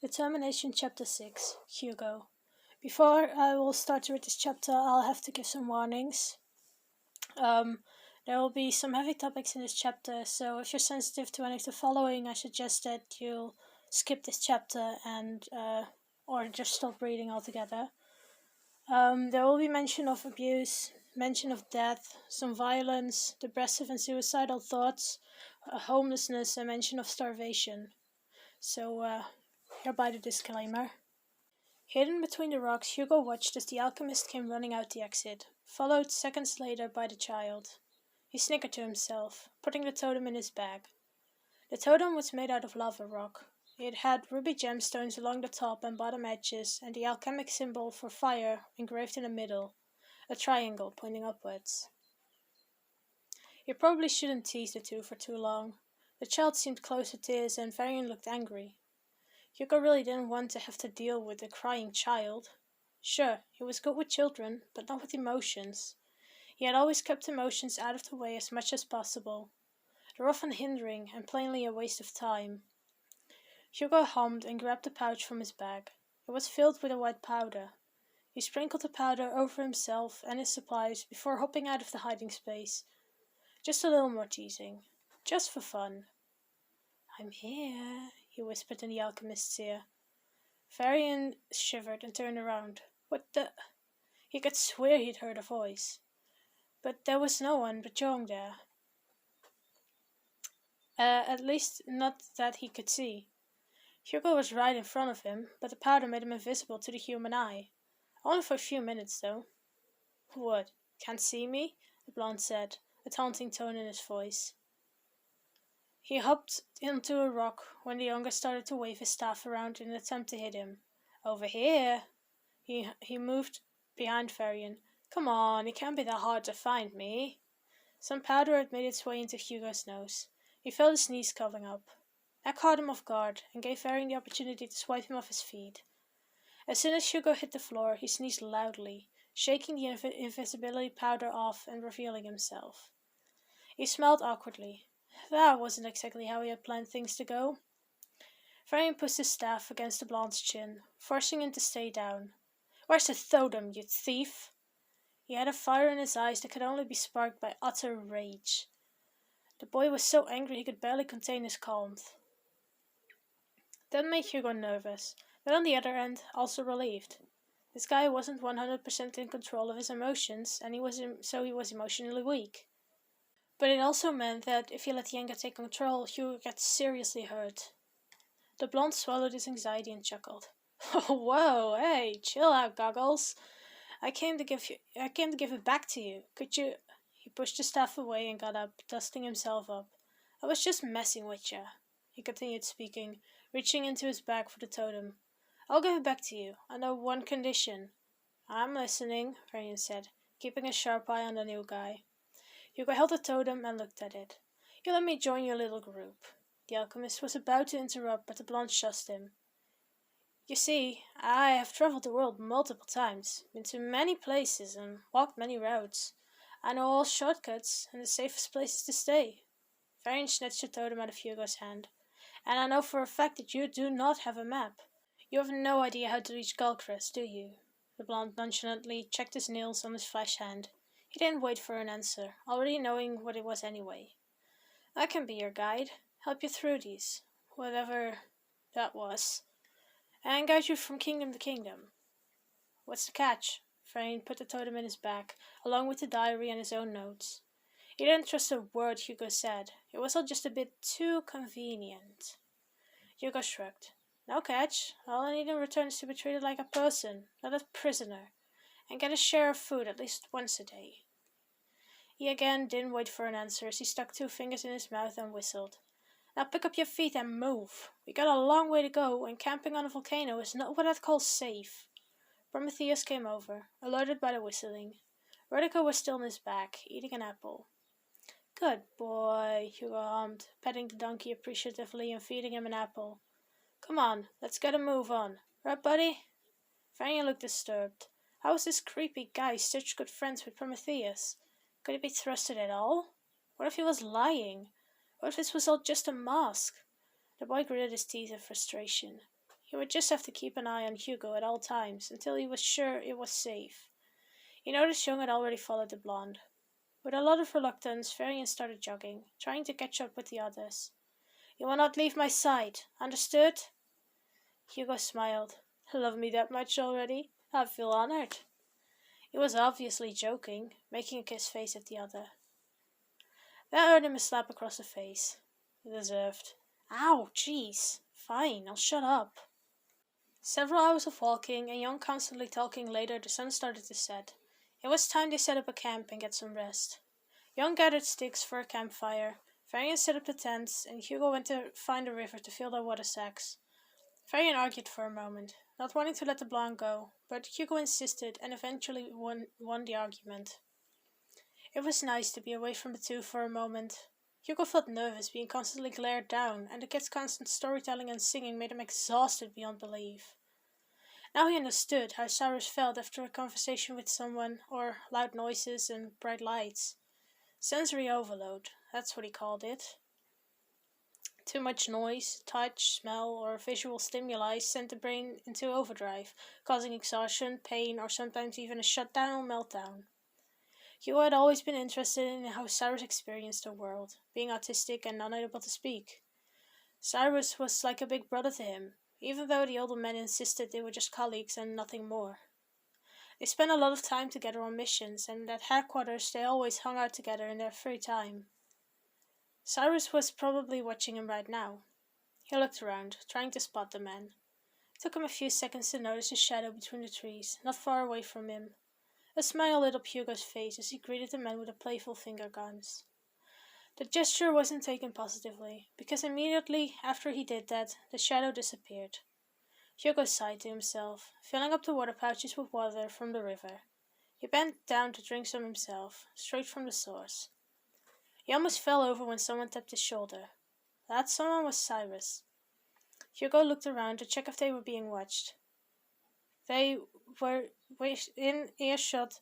Determination Chapter 6 Hugo. Before I will start to read this chapter, I'll have to give some warnings. Um, there will be some heavy topics in this chapter, so if you're sensitive to any of the following, I suggest that you skip this chapter and or just stop reading altogether. There will be mention of abuse, mention of death, some violence, depressive and suicidal thoughts, homelessness, and mention of starvation. So, hereby the disclaimer. Hidden between the rocks, Hugo watched as the alchemist came running out the exit, followed seconds later by the child. He snickered to himself, putting the totem in his bag. The totem was made out of lava rock. It had ruby gemstones along the top and bottom edges, and the alchemic symbol for fire engraved in the middle, a triangle pointing upwards. You probably shouldn't tease the two for too long. The child seemed close to tears, and Varian looked angry. Hugo really didn't want to have to deal with a crying child. Sure, he was good with children, but not with emotions. He had always kept emotions out of the way as much as possible. They're often hindering and plainly a waste of time. Hugo hummed and grabbed the pouch from his bag. It was filled with a white powder. He sprinkled the powder over himself and his supplies before hopping out of the hiding space. Just a little more teasing. Just for fun. "I'm here," he whispered in the alchemist's ear. Varian shivered and turned around. What the? He could swear he'd heard a voice. But there was no one but Jong there. At least not that he could see. Hugo was right in front of him, but the powder made him invisible to the human eye. Only for a few minutes, though. "What, can't see me?" the blonde said, a taunting tone in his voice. He hopped onto a rock when the younger started to wave his staff around in an attempt to hit him. "Over here!" He moved behind Varian. "Come on, it can't be that hard to find me." Some powder had made its way into Hugo's nose. He felt his knees curling up. That caught him off guard and gave Varian the opportunity to swipe him off his feet. As soon as Hugo hit the floor, he sneezed loudly, shaking the invisibility powder off and revealing himself. He smiled awkwardly. That wasn't exactly how he had planned things to go. Varian pushed his staff against the blonde's chin, forcing him to stay down. "Where's the totem, you thief?" He had a fire in his eyes that could only be sparked by utter rage. The boy was so angry he could barely contain his calm. That made Hugo nervous, but on the other end, also relieved. This guy wasn't 100% in control of his emotions, and he was emotionally weak. But it also meant that if he let the anger take control, Hugo got seriously hurt. The blonde swallowed his anxiety and chuckled. "Oh, whoa, hey, chill out, Goggles. I came to give it back to you. Could you?" He pushed the staff away and got up, dusting himself up. "I was just messing with you," he continued speaking, reaching into his bag for the totem. "I'll give it back to you, under one condition." "I'm listening," Varian said, keeping a sharp eye on the new guy. Hugo held the totem and looked at it. "You let me join your little group." The alchemist was about to interrupt, but the blonde shussed him. "You see, I have traveled the world multiple times, been to many places and walked many routes. I know all shortcuts and the safest places to stay." Varian snatched the totem out of Hugo's hand. "And I know for a fact that you do not have a map. You have no idea how to reach Galcrest, do you?" The blonde nonchalantly checked his nails on his flesh hand. He didn't wait for an answer, already knowing what it was anyway. "I can be your guide, help you through these, whatever that was, and guide you from kingdom to kingdom." "What's the catch?" Varian put the totem in his bag, along with the diary and his own notes. He didn't trust a word Hugo said. It was all just a bit too convenient. Hugo shrugged. "No catch. All I need in return is to be treated like a person, not a prisoner, and get a share of food at least once a day." He again didn't wait for an answer as he stuck 2 fingers in his mouth and whistled. "Now pick up your feet and move. We got a long way to go, and camping on a volcano is not what I'd call safe." Prometheus came over, alerted by the whistling. Vertigo was still in his back, eating an apple. "Good boy," Hugo hummed, petting the donkey appreciatively and feeding him an apple. "Come on, let's get a move on. Right, buddy?" Varian looked disturbed. How was this creepy guy such good friends with Prometheus? Could he be trusted at all? What if he was lying? What if this was all just a mask? The boy gritted his teeth in frustration. He would just have to keep an eye on Hugo at all times until he was sure it was safe. He noticed Young had already followed the blonde. With a lot of reluctance, Varian started jogging, trying to catch up with the others. You will not leave my side, understood? Hugo smiled. Love me that much already? I feel honored. He was obviously joking, making a kiss face at the other. That earned him a slap across the face. Deserved. Ow, jeez. Fine, I'll shut up. Several hours of walking and Young constantly talking later, the sun started to set. It was time they set up a camp and get some rest. Young gathered sticks for a campfire, Varian set up the tents, and Hugo went to find a river to fill their water sacks. Varian argued for a moment, not wanting to let the blonde go, but Hugo insisted and eventually won the argument. It was nice to be away from the two for a moment. Hugo felt nervous being constantly glared down, and the kids' constant storytelling and singing made him exhausted beyond belief. Now he understood how Cyrus felt after a conversation with someone, or loud noises and bright lights. Sensory overload, that's what he called it. Too much noise, touch, smell, or visual stimuli sent the brain into overdrive, causing exhaustion, pain, or sometimes even a shutdown or meltdown. Hugo had always been interested in how Cyrus experienced the world, being autistic and unable to speak. Cyrus was like a big brother to him, even though the older men insisted they were just colleagues and nothing more. They spent a lot of time together on missions, and at headquarters they always hung out together in their free time. Cyrus was probably watching him right now. He looked around, trying to spot the man. It took him a few seconds to notice a shadow between the trees, not far away from him. A smile lit up Hugo's face as he greeted the man with a playful finger guns. The gesture wasn't taken positively, because immediately after he did that, the shadow disappeared. Hugo sighed to himself, filling up the water pouches with water from the river. He bent down to drink some himself, straight from the source. He almost fell over when someone tapped his shoulder. That someone was Cyrus. Hugo looked around to check if they were being watched. They were in earshot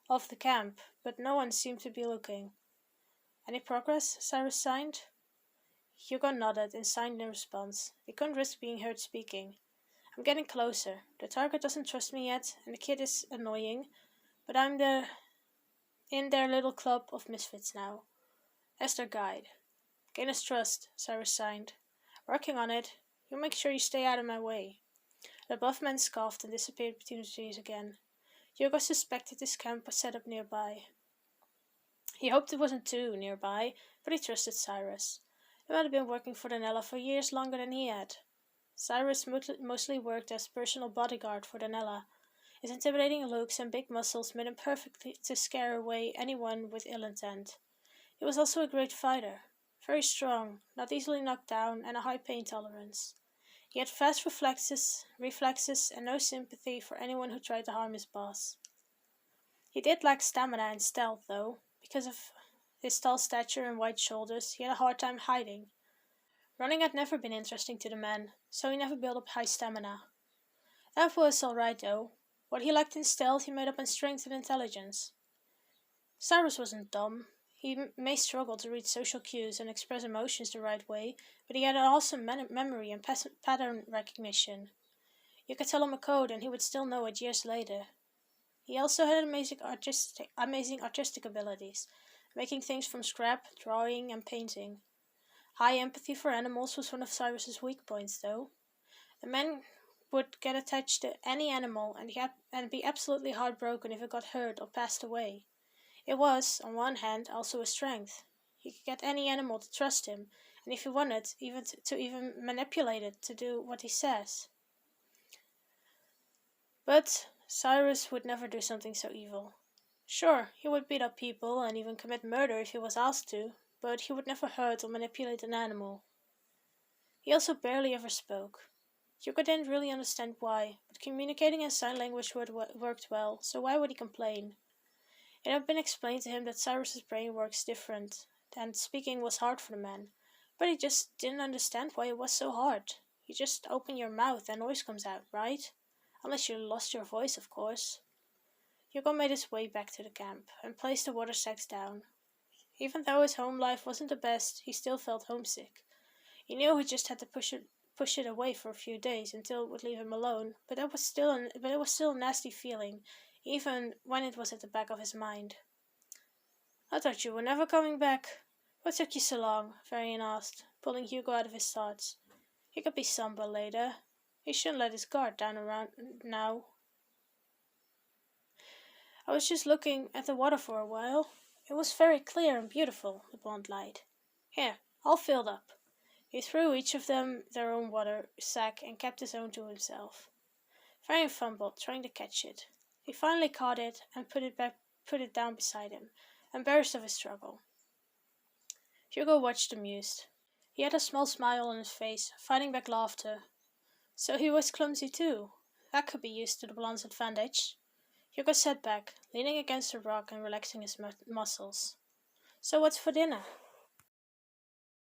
of the camp, but no one seemed to be looking. Any progress? Cyrus signed. Hugo nodded and signed in response. They couldn't risk being heard speaking. I'm getting closer. The target doesn't trust me yet, and the kid is annoying, but I'm in their little club of misfits now. As their guide. Gain his trust, Cyrus signed. Working on it. You make sure you stay out of my way. The buff man scoffed and disappeared between the trees again. Hugo suspected his camp was set up nearby. He hoped it wasn't too nearby, but he trusted Cyrus. He might have been working for Danella for years longer than he had. Cyrus mostly worked as personal bodyguard for Danella. His intimidating looks and big muscles made him perfect to scare away anyone with ill intent. He was also a great fighter, very strong, not easily knocked down, and a high pain tolerance. He had fast reflexes, and no sympathy for anyone who tried to harm his boss. He did lack stamina and stealth, though. Because of his tall stature and wide shoulders, he had a hard time hiding. Running had never been interesting to the man, so he never built up high stamina. That was alright, though. What he lacked in stealth, he made up in strength and intelligence. Cyrus wasn't dumb. He may struggle to read social cues and express emotions the right way, but he had an awesome memory and pattern recognition. You could tell him a code and he would still know it years later. He also had amazing artistic abilities, making things from scrap, drawing, and painting. High empathy for animals was one of Cyrus's weak points, though. The man would get attached to any animal and be absolutely heartbroken if it got hurt or passed away. It was, on one hand, also a strength. He could get any animal to trust him, and if he wanted, even to manipulate it to do what he says. But Cyrus would never do something so evil. Sure, he would beat up people and even commit murder if he was asked to, but he would never hurt or manipulate an animal. He also barely ever spoke. Hugo didn't really understand why, but communicating in sign language worked well, so why would he complain? It had been explained to him that Cyrus's brain works different, and speaking was hard for the man, but he just didn't understand why it was so hard. You just open your mouth and noise comes out, right? Unless you lost your voice, of course. Hugo made his way back to the camp, and placed the water sacks down. Even though his home life wasn't the best, he still felt homesick. He knew he just had to push push it away for a few days until it would leave him alone, but it was still a nasty feeling, even when it was at the back of his mind. I thought you were never coming back. What took you so long? Varian asked, pulling Hugo out of his thoughts. He could be somber later. He shouldn't let his guard down around now. I was just looking at the water for a while. It was very clear and beautiful, the blonde lied. Here, all filled up. He threw each of them their own water sack and kept his own to himself. Varian fumbled, trying to catch it. He finally caught it and put it down beside him, embarrassed of his struggle. Hugo watched amused. He had a small smile on his face, fighting back laughter. So he was clumsy too. That could be used to the blonde's advantage. Hugo sat back, leaning against a rock and relaxing his muscles. So what's for dinner?